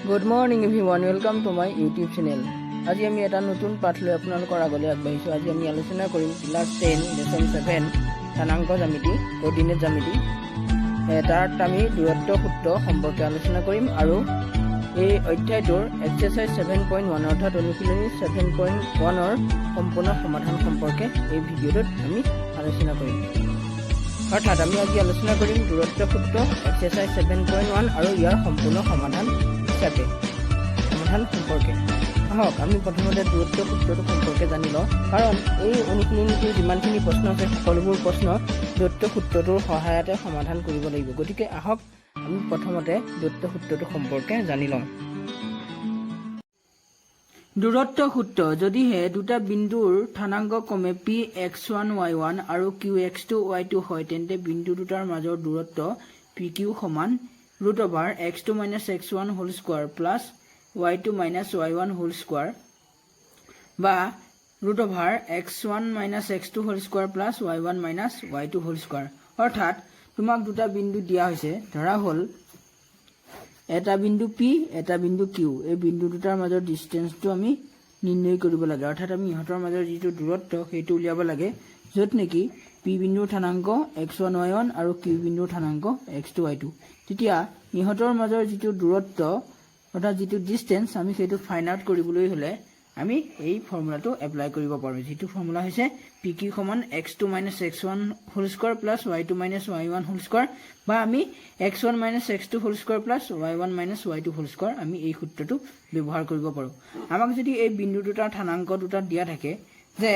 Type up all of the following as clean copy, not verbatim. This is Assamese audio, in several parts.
Good morning everyone, welcome to my YouTube channel. আজি আমি এটা নতুন পাঠ লৈ আপোনালোকৰ আগলৈ আগবাঢ়িছোঁ। আজি আমি আলোচনা কৰিম ক্লাছ 10 লেসন 7 স্থানাংক জ্যামিতি কোঅৰ্ডিনেট জ্যামিতি। তাত আমি দূৰত্ব সূত্ৰ সম্পৰ্কে আলোচনা কৰিম আৰু এই অধ্যায়টোৰ এক্সাৰসাইজ 7.1 অৰ্থাৎ অনুশীলনী 7.1 ৰ সম্পূৰ্ণ সমাধান সম্পৰ্কে এই ভিডিঅ'টোত আমি আলোচনা কৰিম। অৰ্থাৎ আমি আজি আলোচনা কৰিম দূৰত্ব সূত্ৰ এক্সাৰসাইজ 7.1 আৰু ইয়াৰ সম্পূৰ্ণ সমাধান সম্পৰ্কে। আহক আমি প্ৰথমতে দূৰত্ব সূত্ৰটো সম্পৰ্কে জানি লওঁ, কাৰণ এই অনুশীলনীটোৰ যিমানখিনি প্ৰশ্ন আছে সকলোবোৰ প্ৰশ্ন দূৰত্ব সূত্ৰটোৰ সহায়তে সমাধান কৰিব লাগিব। গতিকে আহক আমি প্ৰথমতে দূৰত্ব সূত্ৰটো সম্পৰ্কে জানি লওঁ। দূৰত্ব সূত্ৰ: যদিহে দুটা বিন্দুৰ স্থানাংক ক্ৰমে px1 y1 আৰু qx2 y2 হয়, তেন্তে বিন্দু দুটাৰ মাজৰ দূৰত্ব pq সমান √x2 - x1 whole square plus y2 - y1 whole square বা √x1 - x2 whole square plus y1 - y2 whole square. অৰ্থাৎ তোমাক দুটা বিন্দু দিয়া হৈছে, ধৰা হ'ল এটা বিন্দু p, এটা বিন্দু q। এই বিন্দু দুটাৰ মাজৰ ডিসটেন্সটো আমি নিৰ্ণয় কৰিব লাগে, অৰ্থাৎ আমি ইহঁতৰ মাজৰ যিটো দূৰত্ব সেইটো উলিয়াব লাগে, য'ত নেকি p বিন্দুৰ স্থানাংক x1 y1 আৰু q বিন্দুৰ স্থানাংক x2 y2। তেতিয়া ইহঁতৰ মাজৰ যিটো দূৰত্ব অৰ্থাৎ যিটো ডিসটেন্স আমি সেইটো ফাইন্ড আউট কৰিবলৈ হ'লে আমি এই ফৰ্মুলাটো এপ্লাই কৰিব পাৰোঁ, যিটো ফৰ্মুলা হৈছে pq সমান x2 - x1 whole square plus y2 - y1 whole square বা আমি x1 - x2 whole square plus y1 - y2 whole square আমি এই সূত্ৰটো ব্যৱহাৰ কৰিব পাৰোঁ। আমাক যদি এই বিন্দু দুটাৰ স্থানাংক দুটা দিয়া থাকে যে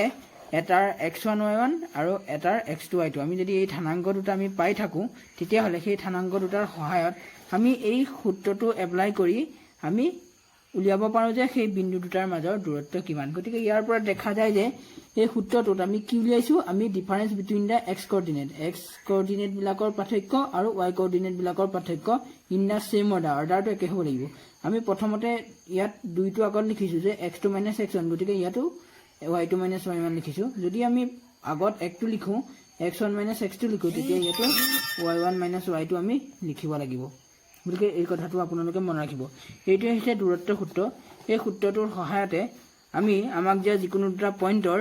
এটাৰ x1 y1 আৰু এটাৰ x2 y2, আমি যদি এই স্থানাংক দুটা আমি পাই থাকোঁ, তেতিয়াহ'লে সেই স্থানাংক দুটাৰ সহায়ত আমি এই সূত্ৰটো এপ্লাই কৰি আমি উলিয়াব পাৰোঁ যে সেই বিন্দু দুটাৰ মাজৰ দূৰত্ব কিমান। গতিকে ইয়াৰ পৰা দেখা যায় যে এই সূত্ৰটোত আমি কি উলিয়াইছোঁ, আমি difference between the x coordinate বিলাকৰ পাৰ্থক্য আৰু y কোঅৰ্ডিনেট বিলাকৰ পাৰ্থক্য ইন দ্য সেম অৰ্ডাৰটো একে হ'ব লাগিব। আমি প্ৰথমতে ইয়াত দুইটো আগত লিখিছোঁ যে x2 - x1, গতিকে ইয়াতো y2 - y1 লিখিছোঁ। যদি আমি আগত একটো লিখোঁ, x1 - x2 লিখোঁ, তেতিয়া ইয়াতো y1 - y2 আমি লিখিব লাগিব। গতিকে এই কথাটো আপোনালোকে মনত ৰাখিব। এইটোৱে হৈছে দূৰত্ব সূত্ৰ। এই সূত্ৰটোৰ সহায়তে আমি আমাক দিয়া যিকোনো দুটা পইণ্টৰ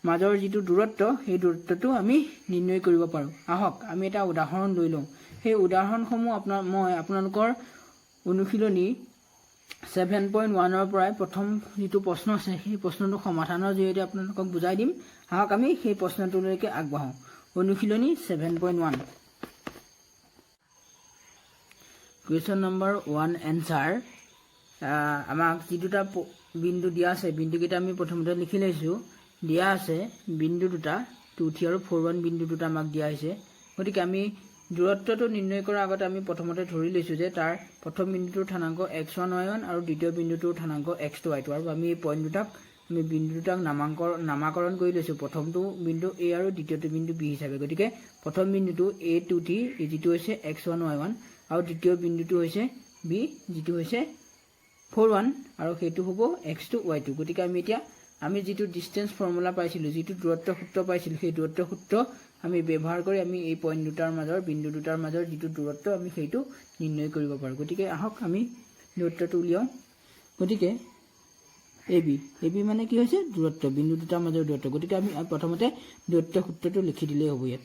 মাজৰ যিটো দূৰত্ব, সেই দূৰত্বটো আমি নিৰ্ণয় কৰিব পাৰোঁ। আহক আমি এটা উদাহৰণ লৈ লওঁ। সেই উদাহৰণসমূহ মই আপোনালোকৰ অনুশীলনী 7.1 পৰাই প্ৰথম যিটো প্ৰশ্ন আছে সেই প্ৰশ্নটো সমাধানৰ জৰিয়তে আপোনালোকক বুজাই দিম। আহক আমি সেই প্ৰশ্নটোলৈকে আগবাঢ়োঁ। অনুশীলনী 7.1 কুৱেশ্যন নম্বৰ 1 এনচাৰ। আমাক যি দুটা বিন্দু দিয়া আছে, বিন্দুকেইটা আমি প্ৰথমতে লিখি লৈছোঁ। দিয়া আছে বিন্দু দুটা 2, 3 আৰু 4, 1 বিন্দু দুটা আমাক দিয়া হৈছে। গতিকে আমি দূৰত্বটো নিৰ্ণয় কৰাৰ আগতে আমি প্ৰথমতে ধৰি লৈছোঁ যে তাৰ প্ৰথম বিন্দুটোৰ স্থানাংক x1 y1 আৰু দ্বিতীয় বিন্দুটোৰ স্থানাংক x2 y2, আৰু আমি এই পইণ্ট দুটাক আমি বিন্দু দুটাক নামাকৰণ কৰি লৈছোঁ, প্ৰথমটো বিন্দু a আৰু দ্বিতীয়টো বিন্দু b হিচাপে। গতিকে প্ৰথম বিন্দুটো a2t যিটো হৈছে x1 y1 আৰু দ্বিতীয় বিন্দুটো হৈছে b যিটো হৈছে 4, 1 আৰু সেইটো হ'ব x2 y2। গতিকে আমি যিটো ডিসটেন্স ফৰ্মুলা পাইছিলোঁ, যিটো দূৰত্ব সূত্ৰ পাইছিলোঁ, সেই দূৰত্ব সূত্ৰ আমি ব্যৱহাৰ কৰি আমি এই পইণ্ট দুটাৰ মাজৰ বিন্দু দুটাৰ মাজৰ যিটো দূৰত্ব আমি সেইটো নিৰ্ণয় কৰিব পাৰোঁ। গতিকে আহক আমি দূৰত্বটো উলিয়াওঁ। গতিকে ab মানে কি হৈছে দূৰত্ব, বিন্দু দুটাৰ মাজৰ দূৰত্ব। গতিকে আমি প্ৰথমতে দূৰত্ব সূত্ৰটো লিখি দিলেই হ'ব। ইয়াত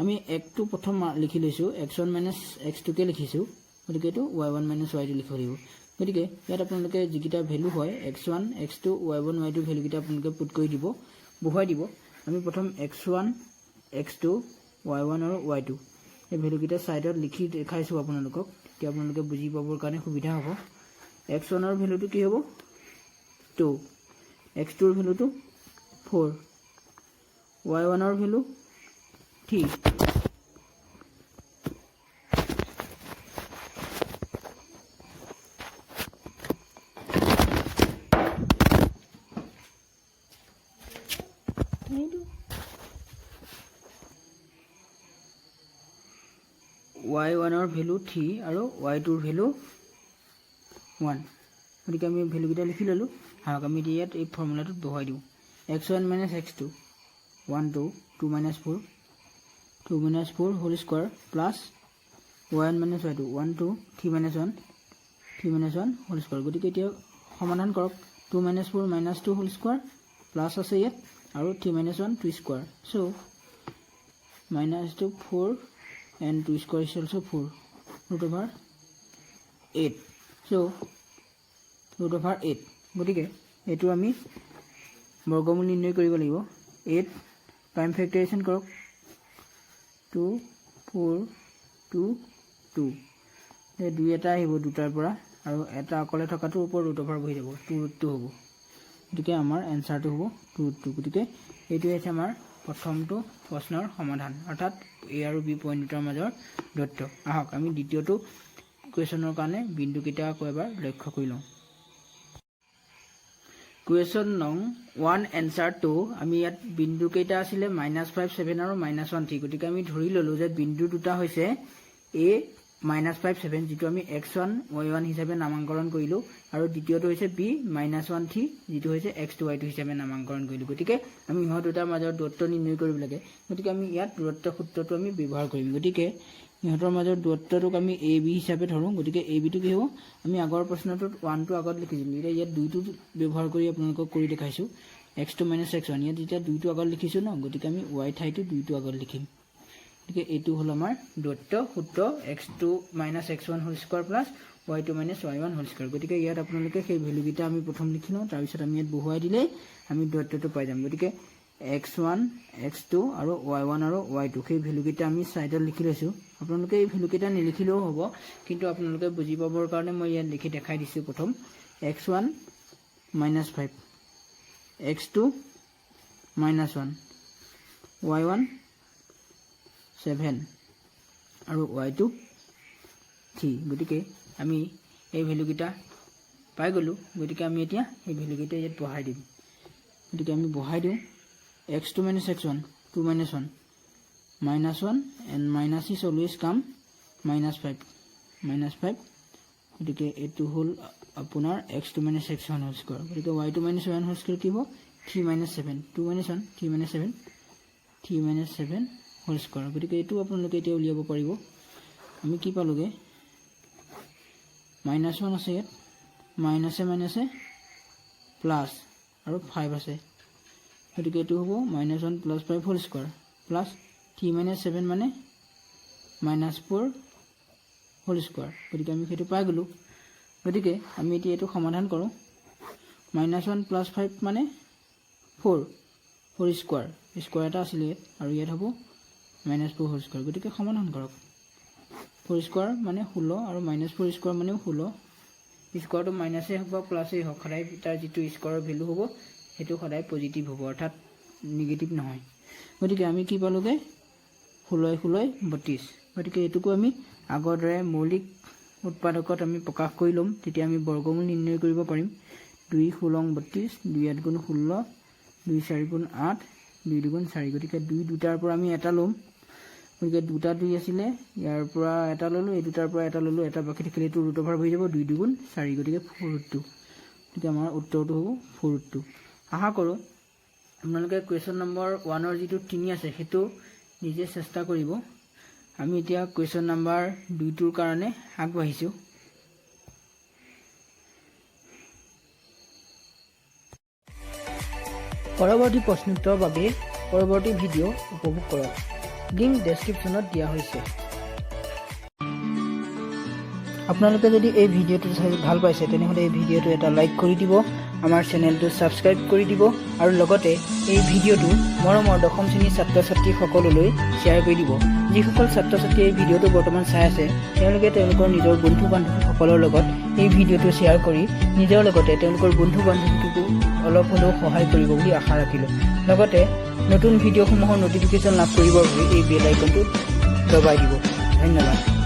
আমি একটো প্ৰথম লিখি লৈছোঁ, x1 - x2কে লিখিছোঁ, গতিকে এইটো y1 - y2 লিখিব লাগিব। গতিকে ইয়াত আপোনালোকে যিকেইটা ভেলু হয় x1 x2 y1 y2 ভেলুকেইটা আপোনালোকে পুট কৰি দিব, বহুৱাই দিব। আমি প্ৰথম x1 x2 y1 আৰু y2 এই ভেলুকেইটা ছাইডত লিখি দেখাইছোঁ আপোনালোকক, তেতিয়া আপোনালোকে বুজি পাবৰ কাৰণে সুবিধা হ'ব। x1ৰ ভেলুটো কি হ'ব 2, x2ৰ ভেলুটো 4, y1ৰ ভেলু 3, y1ৰ ভেলু 3 আৰু y2ৰ ভেলু 1। গতিকে আমি ভেলুকেইটা লিখি ল'লোঁ। আহক আমি ইয়াত এই ফৰ্মুলাটোত বহুৱাই দিওঁ। x1 - x2 1 2 2 - 4 2 - 4 whole square plus y1 - y2 1 2 3 - 1 3 minus 1 whole square গতিকে এতিয়া সমাধান কৰক 2 minus 4 minus 2 whole square plus আছে ইয়াত আৰু 3 minus 1 2 square so minus 2 4 and 2 square is also 4 root over 8 so root over 8 গতিকে এটো আমি বৰ্গমূল নিৰ্ণয় কৰিব লাগিব 8 prime factorization কৰক 2 4 2 2 এই দুই এটা আহিব দুটাৰ পৰা আৰু এটা অকলে থকাটো ওপৰ ৰুট ওভাৰ বহি যাব 2 ৰুট 2 হ'ব গতিকে আমাৰ এনসাৰটো হ'ব 2 ৰুট 2 গতিকে এইটো হৈছে আমাৰ প্ৰথমটো প্ৰশ্নৰ সমাধান অৰ্থাৎ এ আৰু বি পইণ্ট দুটাৰ মাজৰ দূৰত্ব আহক আমি দ্বিতীয়টো কোৱেশ্যনৰ কাৰণে বিন্দু কেইটা আকৌ এবাৰ লক্ষ্য কৰি লওঁ Question nong 1 answer to আমি ইয়াত বিন্দু কেইটা আছিল -5 7 আৰু -1 ঠিক গতিকে আমি ধৰি ললো যে বিন্দু দুটা হৈছে a -5 7 যেটো আমি x1 y1 হিচাপে নামাকৰণ কৰিলো আৰু দ্বিতীয়টো হৈছে b -1 3 যেটো হৈছে x2 y2 হিচাপে নামাকৰণ কৰিলো গতিকে আমি ইহত দুটাৰ মাজৰ দূৰত্ব নিৰ্ণয় কৰিব লাগে গতিকে আমি ইয়াত দূৰত্ব সূত্ৰটো আমি ব্যৱহাৰ কৰিম গতিকে ইহতৰ মাজৰ দূৰত্বটোক আমি ab হিচাপে ধৰো গতিকে ab টো কি হ'ব আমি আগৰ প্ৰশ্নটোত 1 টো আগত লিখিছিলো এতিয়া ইয়াত 2 টো ব্যৱহাৰ কৰি আপোনালোকক কৰি দেখাইছো x2 - x1 ইয়াত এতিয়া 2 টো আগত লিখিছো ন গতিকে আমি y ঠাইটো 2 টো আগত লিখিম গতিকে এটো হল আমাৰ দূৰত্ব সূত্ৰ x2 - x1 whole square plus y2 - y1 whole square গতিকে ইয়াত আপোনালোকে সেই ভ্যালু কিটা আমি প্ৰথম লিখি লওঁ তাৰ পিছত আমি ইয়াত বহুৱাই দিলে আমি দূৰত্বটো পাই যাম গতিকে x1 x2 আৰু y1 আৰু y2 সেই ভ্যালু কিটা আমি সাইডত লিখি লৈছো আপোনালোকে এই ভ্যালু কিটা নিলিখিলেও হ'ব কিন্তু আপোনালোকে বুজি পাবৰ কাৰণে মই ইয়াত লিখি দেখাই দিছো প্ৰথম x1 - 5 x2 - 1 y1 7 আৰু y2 3 গতিকে আমি এই ভ্যালু কিটা পাই গলো গতিকে আমি এতিয়া এই ভ্যালু কিটা ইয়াত বহাই দিম গতিকে আমি বহাই দিও x2 - x1 2 - 1 -1 and minus is always come -5 গতিকে এটো হল আপোনাৰ x2 - x1 হোল স্কয়াৰ গতিকে y2 - y1 হোল স্কয়াৰ কি হ'ব 3 - 7 2 - 1 3 - 7 3 - 7 হোল স্কয়াৰ গতিকে এটো আপোনালোকে এতিয়া উলিয়াব পাৰিব আমি কি পালোগে -1 আছে ইয়াত মাইনাসে প্লাস আৰু 5 আছে গতিকে এটো হ'ব -1 + 5 হোল স্কয়াৰ প্লাস 3 - 7 মানে -4 হোল স্কয়াৰ গতিকে আমি সেইটো পাই গলো গতিকে আমি এতিয়া এটো সমাধান কৰো -1 + 5 মানে 4 স্কয়াৰ স্কয়াৰ এটা আছিল আৰু ইয়াত হ'ব -4 হোল স্কয়াৰ গতিকে সমাধান কৰক 4 স্কয়াৰ মানে 16 আৰু -4 স্কয়াৰ মানে 16 স্কয়াৰটো মাইনাসে হ'ব বা প্লাসে হ'ব খৰাই তাৰ যেটো স্কয়াৰৰ ভ্যালু হ'ব হেতু খৰাই পজিটিভ হ'ব অৰ্থাৎ নেগেটিভ নহয় গতিকে আমি কি পালোগে 16 32 গতিকে এটুকু আমি আগৰ দৰে মৌলিক উৎপাদকত আমি প্ৰকাশ কৰি লম তেতিয়া আমি বৰ্গমূল নিৰ্ণয় কৰিব পাৰিম 2 16 32 2 8 গুণ 16 2 4 গুণ 8 2 2 গুণ 4 গতিকে 2 দুটাৰ পৰা আমি এটা লম গতিকে দুটা 2 আছিল ইয়াৰ পৰা এটা ললো এই দুটাৰ পৰা এটা ললো এটা বাকি থাকিলে এটো ৰুট ওভাৰ হৈ যাব 2 2 গুণ 4 গতিকে 4√2 গতিকে আমাৰ উত্তৰটো হ'ব 4√2 আশা কৰো আপোনালোকে কোৱেশ্যন নম্বৰ 1 ৰ যেটো 3 আছে হেতু নিজে চেষ্টা কৰিব আমি এতিয়া কোৱেশ্যন নম্বৰ 2 টোৰ কাৰণে আগবাঢ়িছো পৰৱৰ্তী প্ৰশ্নোত্তৰৰ বাবে পৰৱৰ্তী ভিডিও উপভোগ কৰক লিংক ডেসক্ৰিপচনত দিয়া হৈছে আপোনালোকে যদি এই ভিডিওটো চাই ভাল পাইছে তেনেহলে এই ভিডিওটো এটা লাইক কৰি দিব আমাৰ চেনেলটো সাবস্ক্ৰাইব কৰি দিব আৰু লগতে এই ভিডিওটো মৰমৰ দশম শ্ৰেণীৰ ছাত্ৰ-ছাত্ৰী সকললৈ শেয়াৰ কৰি দিব যিসকল ছাত্ৰ-ছাত্ৰী এই ভিডিওটো বৰ্তমান চাই আছে তেওঁলোকে তেওঁলোকৰ নিজৰ বন্ধু-বান্ধৱী সকলৰ লগত এই ভিডিওটো শেয়াৰ কৰি নিজৰ লগতে তেওঁলোকৰ বন্ধু-বান্ধৱীকো অলপ হলেও সহায় কৰিব বুলি আশা ৰাখিলো লগতে নতুন ভিডিওসমূহৰ নটিফিকেশ্যন লাভ কৰিবৰ বাবে এই বেল আইকনটো দবাই দিব ধন্যবাদ